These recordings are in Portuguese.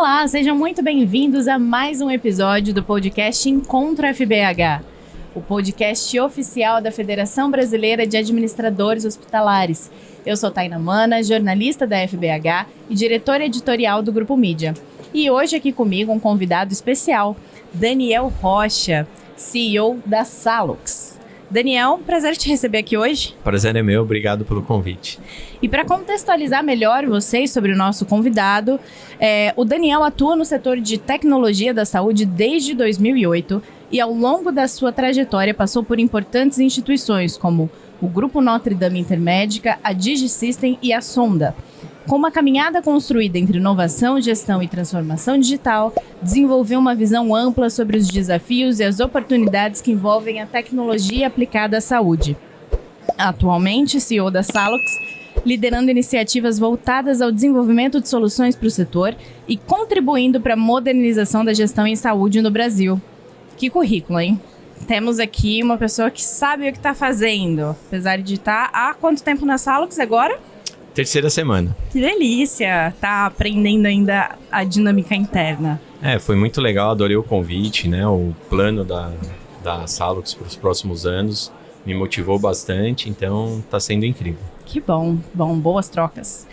Olá, sejam muito bem-vindos a mais um episódio do podcast Encontro FBH, o podcast oficial da Federação Brasileira de Administradores Hospitalares. Eu sou Taina Mana, jornalista da FBH e diretora editorial do Grupo Mídia. E hoje aqui comigo um convidado especial, Daniel Rocha, CEO da Salux. Daniel, prazer te receber aqui hoje. Prazer é meu, obrigado pelo convite. E para contextualizar melhor vocês sobre o nosso convidado, o Daniel atua no setor de tecnologia da saúde desde 2008 e ao longo da sua trajetória passou por importantes instituições como o Grupo Notre Dame Intermédica, a DigiSystem e a Sonda. Com uma caminhada construída entre inovação, gestão e transformação digital, desenvolveu uma visão ampla sobre os desafios e as oportunidades que envolvem a tecnologia aplicada à saúde. Atualmente, CEO da Salux, liderando iniciativas voltadas ao desenvolvimento de soluções para o setor e contribuindo para a modernização da gestão em saúde no Brasil. Que currículo, hein? Temos aqui uma pessoa que sabe o que está fazendo, apesar de estar há quanto tempo na Salux agora? Terceira semana. Que delícia! Tá aprendendo ainda a dinâmica interna. Foi muito legal, adorei o convite, né? O plano da Salux para os próximos anos me motivou bastante, então tá sendo incrível. Que bom, boas trocas.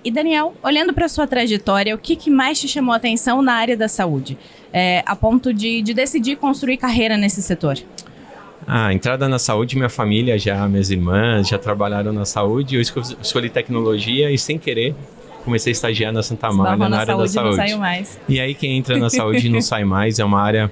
E Daniel, olhando para sua trajetória, o que mais te chamou a atenção na área da saúde? A ponto de decidir construir carreira nesse setor? A entrada na saúde, minha família, minhas irmãs já trabalharam na saúde, eu escolhi tecnologia e sem querer comecei a estagiar na Santa Amália na área da saúde. Não saiu mais. E aí quem entra na saúde não sai mais, é uma área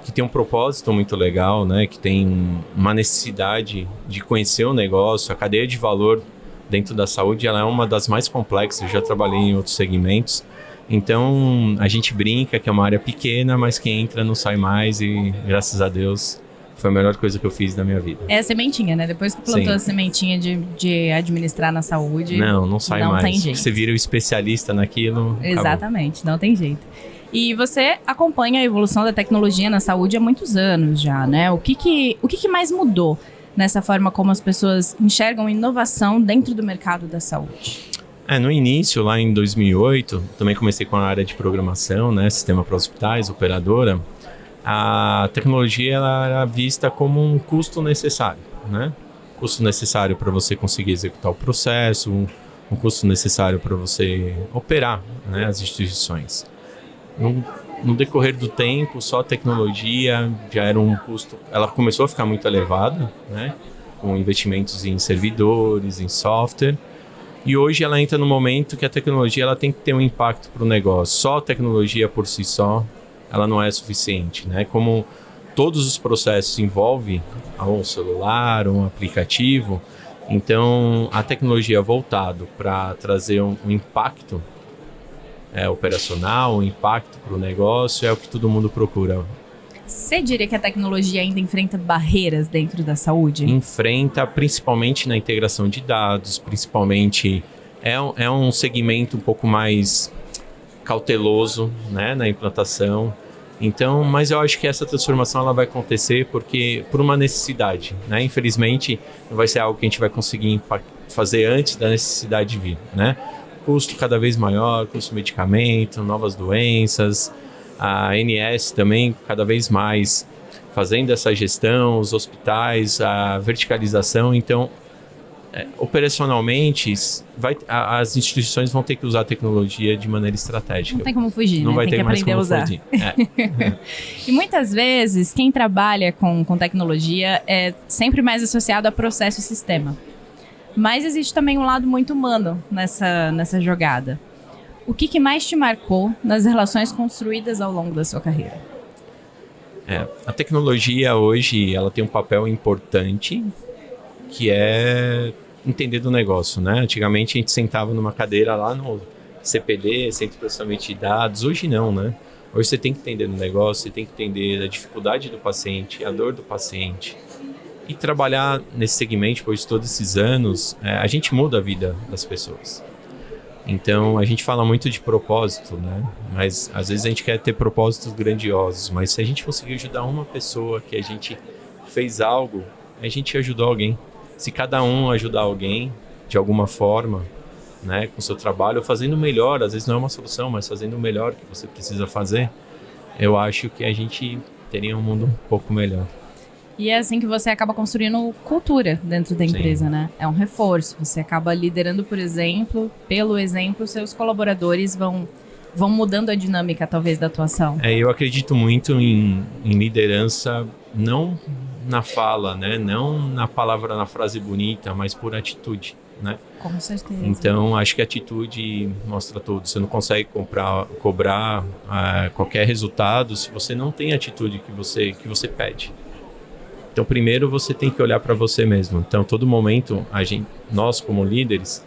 que tem um propósito muito legal, né? Que tem uma necessidade de conhecer o negócio, a cadeia de valor dentro da saúde, ela é uma das mais complexas, eu já trabalhei em outros segmentos. Então a gente brinca que é uma área pequena, mas quem entra não sai mais e graças a Deus foi a melhor coisa que eu fiz na minha vida. É a sementinha, né? Depois que plantou a sementinha de administrar na saúde... Não sai mais. Não tem jeito. Você vira o especialista naquilo. Exatamente, acabou. Não tem jeito. E você acompanha a evolução da tecnologia na saúde há muitos anos já, né? O que mais mudou nessa forma como as pessoas enxergam inovação dentro do mercado da saúde? No início, lá em 2008, também comecei com a área de programação, né? Sistema para hospitais, operadora. A tecnologia ela era vista como um custo necessário, né? Custo necessário para você conseguir executar o processo, um custo necessário para você operar, né, as instituições. No decorrer do tempo, só a tecnologia já era um custo, ela começou a ficar muito elevada, né, com investimentos em servidores, em software, e hoje ela entra no momento que a tecnologia ela tem que ter um impacto para o negócio. Só a tecnologia por si só, ela não é suficiente, né? Como todos os processos envolvem um celular, um aplicativo, então a tecnologia voltado para trazer um impacto operacional, um impacto para o negócio, é o que todo mundo procura. Você diria que a tecnologia ainda enfrenta barreiras dentro da saúde? Enfrenta, principalmente na integração de dados, principalmente é um segmento um pouco mais cauteloso, né, na implantação. Então, mas eu acho que essa transformação ela vai acontecer por uma necessidade, né? Infelizmente, não vai ser algo que a gente vai conseguir fazer antes da necessidade vir, né? Custo cada vez maior, custo de medicamento, novas doenças, a ANS também cada vez mais fazendo essa gestão, os hospitais, a verticalização. Então, operacionalmente, as instituições vão ter que usar a tecnologia de maneira estratégica. Não tem como fugir, não né? Vai tem ter que mais aprender como a usar. Fugir. E muitas vezes, quem trabalha com tecnologia é sempre mais associado a processo e sistema. Mas existe também um lado muito humano nessa jogada. O que mais te marcou nas relações construídas ao longo da sua carreira? A tecnologia hoje ela tem um papel importante, que é entender do negócio, né? Antigamente a gente sentava numa cadeira lá no CPD, Centro de Processamento de Dados, hoje não, né? Hoje você tem que entender do negócio, você tem que entender a dificuldade do paciente, a dor do paciente. E trabalhar nesse segmento, depois de todos esses anos, a gente muda a vida das pessoas. Então, a gente fala muito de propósito, né? Mas às vezes a gente quer ter propósitos grandiosos, mas se a gente conseguir ajudar uma pessoa que a gente fez algo, a gente ajudou alguém. Se cada um ajudar alguém de alguma forma, né, com o seu trabalho, fazendo o melhor, às vezes não é uma solução, mas fazendo o melhor que você precisa fazer, eu acho que a gente teria um mundo um pouco melhor. E é assim que você acaba construindo cultura dentro da empresa, Sim. né? É um reforço. Você acaba liderando, por exemplo, pelo exemplo, seus colaboradores vão mudando a dinâmica, talvez, da atuação. Eu acredito muito em liderança, não na fala, né? Não na palavra, na frase bonita, mas por atitude, né? Com certeza. Então, acho que a atitude mostra tudo. Você não consegue cobrar qualquer resultado se você não tem a atitude que você pede. Então, primeiro você tem que olhar para você mesmo. Então, todo momento, nós como líderes,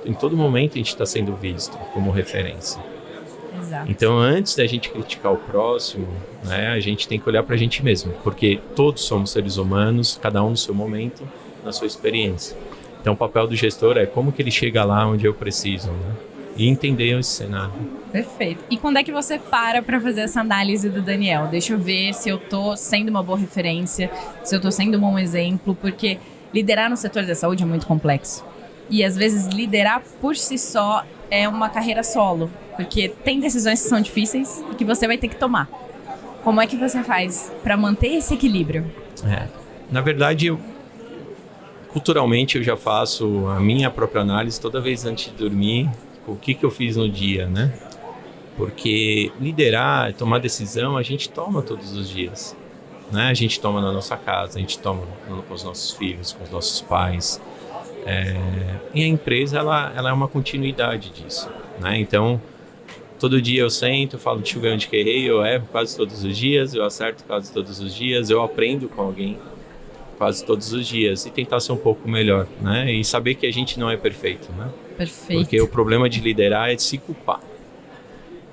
em todo momento a gente está sendo visto como referência. Exato. Então, antes da gente criticar o próximo, né, a gente tem que olhar para a gente mesmo, porque todos somos seres humanos, cada um no seu momento, na sua experiência. Então, o papel do gestor é como que ele chega lá onde eu preciso, né? E entender esse cenário. Perfeito. E quando é que você para fazer essa análise do Daniel? Deixa eu ver se eu tô sendo uma boa referência, se eu tô sendo um bom exemplo, porque liderar no setor da saúde é muito complexo. E às vezes liderar por si só é uma carreira solo, porque tem decisões que são difíceis e que você vai ter que tomar. Como é que você faz para manter esse equilíbrio? Na verdade, culturalmente eu já faço a minha própria análise toda vez antes de dormir, o que eu fiz no dia, né? Porque liderar, tomar decisão, a gente toma todos os dias, né? A gente toma na nossa casa, a gente toma com os nossos filhos, com os nossos pais. E a empresa, ela é uma continuidade disso, né? Então, todo dia eu sento, falo, deixa eu ver onde que errei, eu erro quase todos os dias, eu acerto quase todos os dias, eu aprendo com alguém quase todos os dias e tentar ser um pouco melhor, né? E saber que a gente não é perfeito, né? Perfeito. Porque o problema de liderar é de se culpar.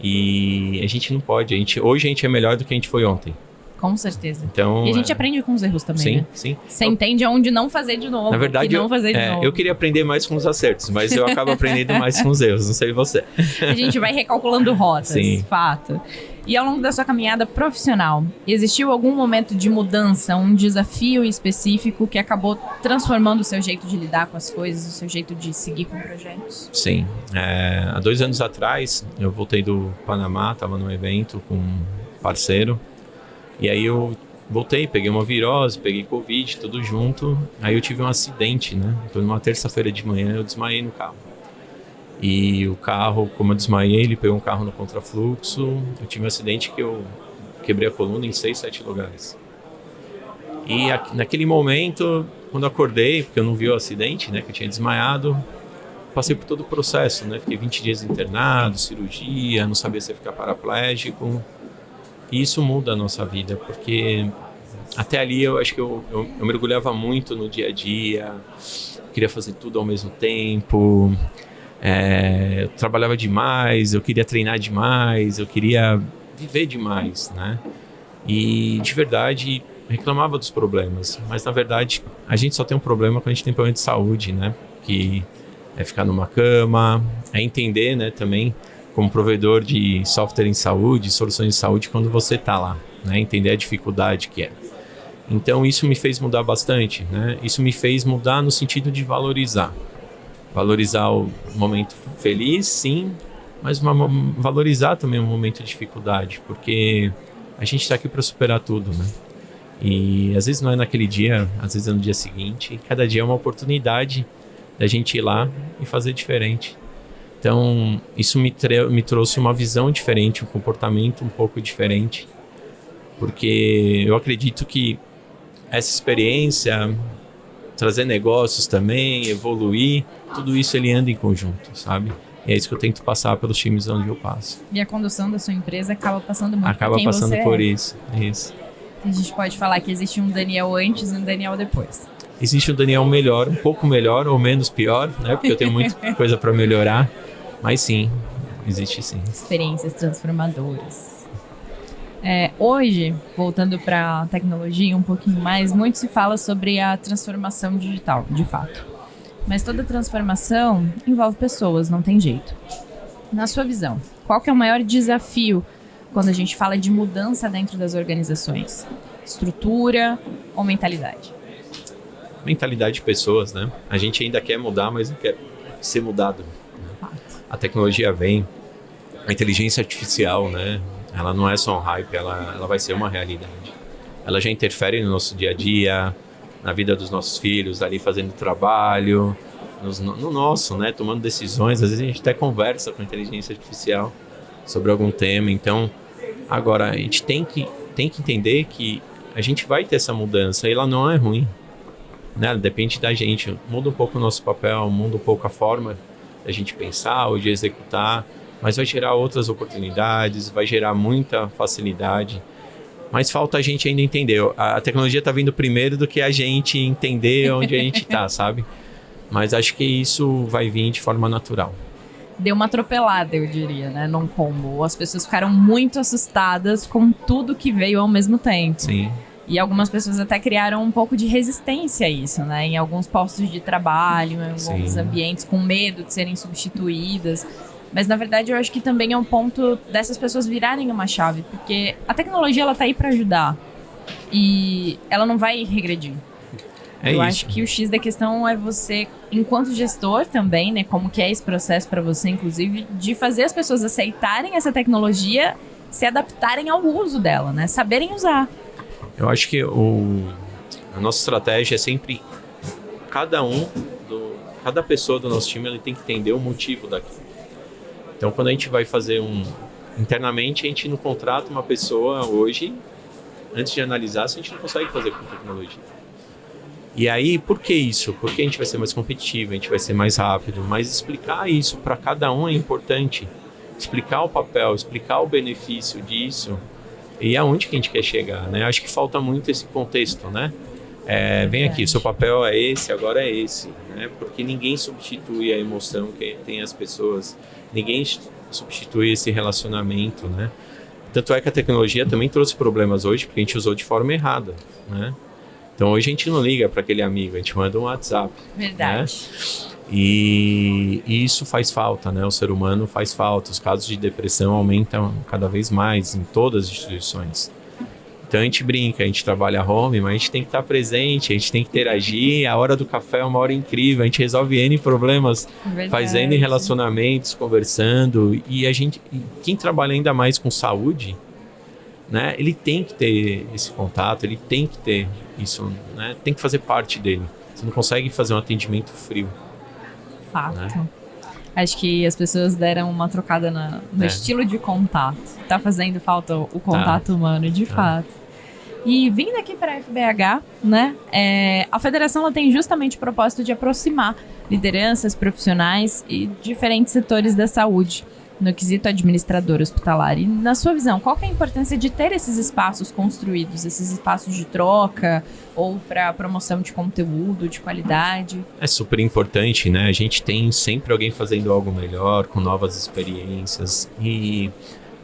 E a gente não pode. Hoje a gente é melhor do que a gente foi ontem. Com certeza. Então, e a gente aprende com os erros também, sim, né? Sim. Você entende onde não fazer de novo. Na verdade, não fazer de novo. Eu queria aprender mais com os acertos, mas eu acabo aprendendo mais com os erros, não sei você. A gente vai recalculando rotas, sim. Fato. E ao longo da sua caminhada profissional, existiu algum momento de mudança, um desafio específico que acabou transformando o seu jeito de lidar com as coisas, o seu jeito de seguir com projetos? Sim. Há 2 anos atrás, eu voltei do Panamá, estava num evento com um parceiro, e aí eu voltei, peguei uma virose, peguei Covid, tudo junto. Aí eu tive um acidente, né? Então, numa terça-feira de manhã, eu desmaiei no carro. E o carro, como eu desmaiei, ele pegou um carro no contrafluxo. Eu tive um acidente que eu quebrei a coluna em 6, 7 lugares. E naquele momento, quando eu acordei, porque eu não vi o acidente, né? Que eu tinha desmaiado, passei por todo o processo, né? Fiquei 20 dias internado, cirurgia, não sabia se ia ficar paraplégico. E isso muda a nossa vida, porque até ali eu acho que eu mergulhava muito no dia a dia, queria fazer tudo ao mesmo tempo, eu trabalhava demais, eu queria treinar demais, eu queria viver demais, né? E de verdade reclamava dos problemas, mas na verdade a gente só tem um problema quando a gente tem problema de saúde, né? Que é ficar numa cama, é entender, né, também, como provedor de software em saúde, soluções de saúde, quando você está lá, né? Entender a dificuldade que é. Então, isso me fez mudar bastante, né? Isso me fez mudar no sentido de valorizar. Valorizar o momento feliz, sim, mas valorizar também o momento de dificuldade, porque a gente está aqui para superar tudo, né? E às vezes não é naquele dia, às vezes é no dia seguinte. Cada dia é uma oportunidade da gente ir lá e fazer diferente. Então, isso me trouxe uma visão diferente, um comportamento um pouco diferente, porque eu acredito que essa experiência, trazer negócios também, evoluir, tudo isso ele anda em conjunto, sabe? E é isso que eu tento passar pelos times onde eu passo. E a condução da sua empresa acaba passando muito por quem você é. Por isso. A gente pode falar que existe um Daniel antes e um Daniel depois. Existe um Daniel melhor, um pouco melhor ou menos pior, né? Porque eu tenho muita coisa para melhorar. Mas sim, existe sim. Experiências transformadoras. Hoje, voltando para a tecnologia um pouquinho mais, muito se fala sobre a transformação digital, de fato. Mas toda transformação envolve pessoas, não tem jeito. Na sua visão, qual que é o maior desafio quando a gente fala de mudança dentro das organizações? Estrutura ou mentalidade? Mentalidade de pessoas, né? A gente ainda quer mudar, mas não quer ser mudado. a tecnologia vem, a inteligência artificial, né? Ela não é só um hype, ela vai ser uma realidade. Ela já interfere no nosso dia a dia, na vida dos nossos filhos, ali fazendo trabalho, no nosso, né? Tomando decisões. Às vezes a gente até conversa com a inteligência artificial sobre algum tema. Então, agora, a gente tem que entender que a gente vai ter essa mudança e ela não é ruim, né? Depende da gente. Muda um pouco o nosso papel, muda um pouco a forma da gente pensar ou de executar, mas vai gerar outras oportunidades, vai gerar muita facilidade. Mas falta a gente ainda entender. A tecnologia está vindo primeiro do que a gente entender onde a gente está, sabe? Mas acho que isso vai vir de forma natural. Deu uma atropelada, eu diria, né? Num combo. As pessoas ficaram muito assustadas com tudo que veio ao mesmo tempo. Sim. E algumas pessoas até criaram um pouco de resistência a isso, né? Em alguns postos de trabalho, em alguns ambientes, com medo de serem substituídas. Mas, na verdade, eu acho que também é um ponto dessas pessoas virarem uma chave. Porque a tecnologia, ela tá aí para ajudar. E ela não vai regredir. Eu acho que o X da questão é você, enquanto gestor também, né? Como que é esse processo para você, inclusive, de fazer as pessoas aceitarem essa tecnologia, se adaptarem ao uso dela, né? Saberem usar. Eu acho que a nossa estratégia é sempre... Cada pessoa do nosso time, ele tem que entender o motivo daquilo. Então, quando a gente vai fazer internamente, a gente não contrata uma pessoa hoje, antes de analisar, se a gente não consegue fazer com tecnologia. E aí, por que isso? Porque a gente vai ser mais competitivo, a gente vai ser mais rápido, mas explicar isso para cada um é importante. Explicar o papel, explicar o benefício disso e aonde que a gente quer chegar, né? Acho que falta muito esse contexto, né? Vem aqui, seu papel é esse, agora é esse, né? Porque ninguém substitui a emoção que tem as pessoas. Ninguém substitui esse relacionamento, né? Tanto é que a tecnologia também trouxe problemas hoje, porque a gente usou de forma errada, né? Então hoje a gente não liga para aquele amigo, a gente manda um WhatsApp. Verdade. Né? E isso faz falta, né? O ser humano faz falta. Os casos de depressão aumentam cada vez mais em todas as instituições. Então a gente brinca, a gente trabalha home, mas a gente tem que estar presente, a gente tem que interagir. A hora do café é uma hora incrível, a gente resolve N problemas, faz N relacionamentos, conversando. E quem trabalha ainda mais com saúde, né, ele tem que ter esse contato, ele tem que ter isso, né, tem que fazer parte dele. Você não consegue fazer um atendimento frio. Fato. Né? Acho que as pessoas deram uma trocada no estilo de contato. Tá fazendo falta o contato humano, de fato. E vindo aqui para a FBH, né, a federação ela tem justamente o propósito de aproximar lideranças, profissionais e diferentes setores da saúde no quesito administrador hospitalar. E na sua visão, qual que é a importância de ter esses espaços construídos, esses espaços de troca ou para promoção de conteúdo, de qualidade? É super importante, né? A gente tem sempre alguém fazendo algo melhor, com novas experiências. E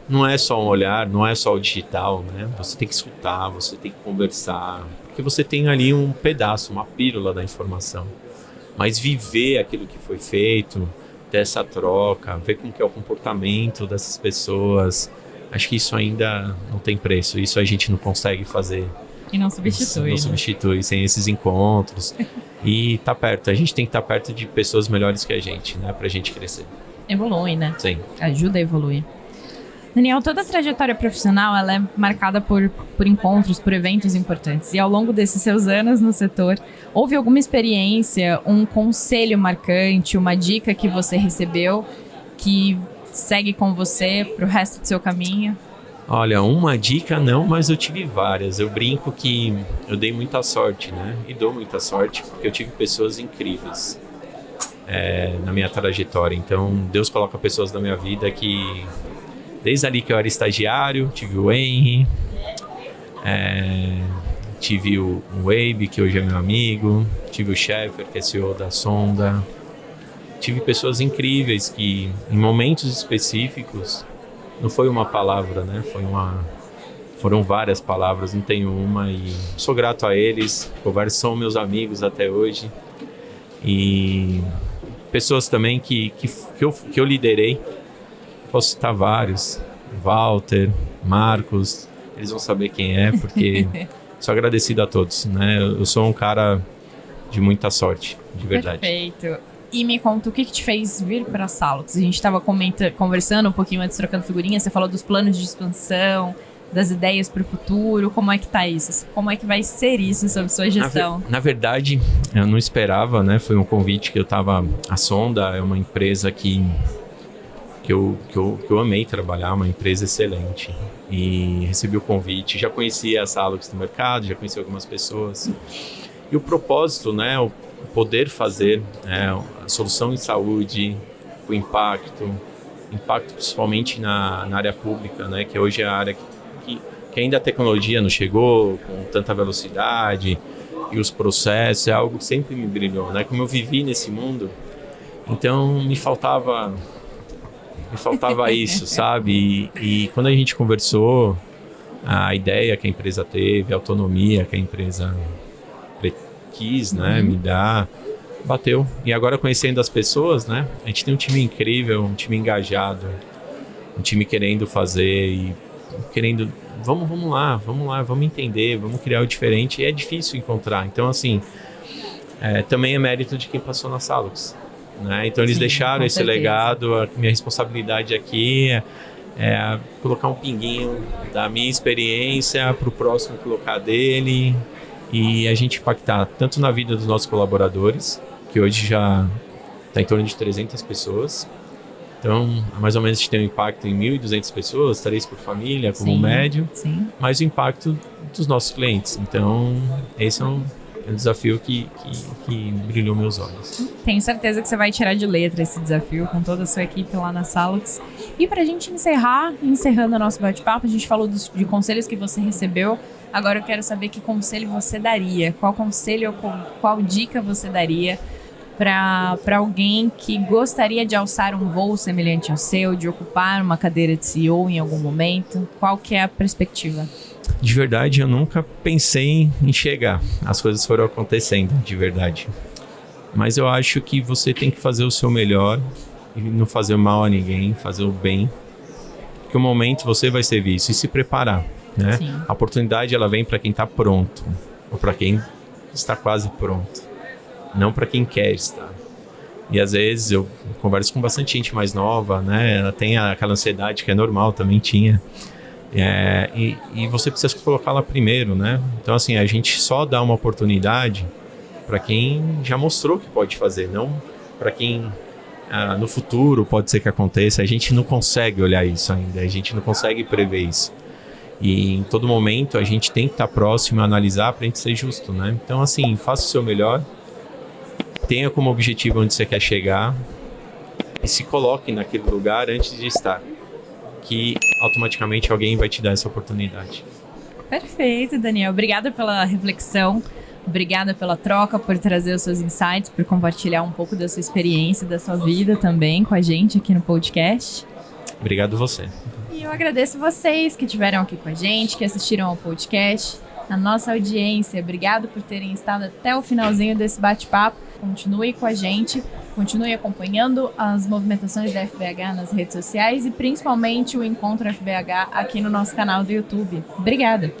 não é só um olhar, não é só o digital, né? Você tem que escutar, você tem que conversar, porque você tem ali um pedaço, uma pílula da informação. Mas viver aquilo que foi feito, ter essa troca, ver como que é o comportamento dessas pessoas, acho que isso ainda não tem preço. Isso a gente não consegue fazer. E não substitui. Não substitui sem esses encontros. E tá perto, a gente tem que estar perto de pessoas melhores que a gente, né? Pra gente crescer. Evolui, né? Sim. Ajuda a evoluir. Daniel, toda a trajetória profissional ela é marcada por encontros, por eventos importantes. E ao longo desses seus anos no setor, houve alguma experiência, um conselho marcante, uma dica que você recebeu que segue com você para o resto do seu caminho? Olha, uma dica não, mas eu tive várias. Eu brinco que eu dei muita sorte, né? E dou muita sorte porque eu tive pessoas incríveis na minha trajetória. Então, Deus coloca pessoas na minha vida que... Desde ali que eu era estagiário, tive o Henry, tive o Wabe, que hoje é meu amigo, tive o Sheffer, que é CEO da Sonda. Tive pessoas incríveis que, em momentos específicos, não foi uma palavra, né? Foram várias palavras, não tenho uma. E sou grato a eles, são meus amigos até hoje. E pessoas também que eu liderei. Posso citar vários, Walter, Marcos, eles vão saber quem é, porque sou agradecido a todos, né? Eu sou um cara de muita sorte, de verdade. Perfeito. E me conta, o que te fez vir para a Salux? A gente estava conversando um pouquinho antes, trocando figurinhas, você falou dos planos de expansão, das ideias para o futuro, como é que tá isso? Como é que vai ser isso sob sua gestão? Na verdade, eu não esperava, né? Foi um convite que eu estava... A Sonda é uma empresa que eu amei trabalhar, uma empresa excelente. E recebi o convite, já conhecia a Salux no mercado, já conheci algumas pessoas. E o propósito, né? O poder fazer a solução em saúde, o impacto principalmente na área pública, né? Que hoje é a área que ainda a tecnologia não chegou com tanta velocidade e os processos, é algo que sempre me brilhou, né? Como eu vivi nesse mundo, então me faltava isso, sabe? E quando a gente conversou, a ideia que a empresa teve, a autonomia que a empresa quis, né, me dar, bateu. E agora, conhecendo as pessoas, né, a gente tem um time incrível, um time engajado, um time querendo fazer e querendo, vamos lá, vamos entender, vamos criar o diferente. E é difícil encontrar. Então, assim, também é mérito de quem passou na Salux, né? Então, eles deixaram esse legado. A minha responsabilidade aqui é colocar um pinguinho da minha experiência para o próximo colocar dele. E a gente impactar tanto na vida dos nossos colaboradores, que hoje já está em torno de 300 pessoas. Então, mais ou menos a gente tem um impacto em 1.200 pessoas, 3 por família, como médio. Sim. Mas o impacto dos nossos clientes. Então, esse é um desafio que brilhou meus olhos. Tenho certeza que você vai tirar de letra esse desafio com toda a sua equipe lá na Salux. E para a gente encerrando o nosso bate-papo, a gente falou de conselhos que você recebeu. Agora eu quero saber que conselho você daria, qual conselho ou qual dica você daria para alguém que gostaria de alçar um voo semelhante ao seu, de ocupar uma cadeira de CEO em algum momento. Qual que é a perspectiva? De verdade, eu nunca pensei em chegar. As coisas foram acontecendo, de verdade. Mas eu acho que você tem que fazer o seu melhor e não fazer mal a ninguém, fazer o bem. Porque o momento você vai ser visto e se preparar, né? A oportunidade, ela vem para quem está pronto ou para quem está quase pronto, não para quem quer estar. E às vezes eu converso com bastante gente mais nova, né? Ela tem aquela ansiedade que é normal, também tinha. E você precisa colocá-la primeiro, né? Então, assim, a gente só dá uma oportunidade para quem já mostrou que pode fazer, não para quem no futuro pode ser que aconteça. A gente não consegue olhar isso ainda, a gente não consegue prever isso. E em todo momento a gente tem que estar próximo, analisar para a gente ser justo, né? Então, assim, faça o seu melhor, tenha como objetivo onde você quer chegar e se coloque naquele lugar antes de estar, que automaticamente alguém vai te dar essa oportunidade. Perfeito, Daniel. Obrigada pela reflexão, obrigada pela troca, por trazer os seus insights, por compartilhar um pouco da sua experiência, da sua vida também com a gente aqui no podcast. Obrigado você. E eu agradeço vocês que estiveram aqui com a gente, que assistiram ao podcast, a nossa audiência. Obrigado por terem estado até o finalzinho desse bate-papo. Continue com a gente, continue acompanhando as movimentações da FBH nas redes sociais e principalmente o Encontro FBH aqui no nosso canal do YouTube. Obrigada!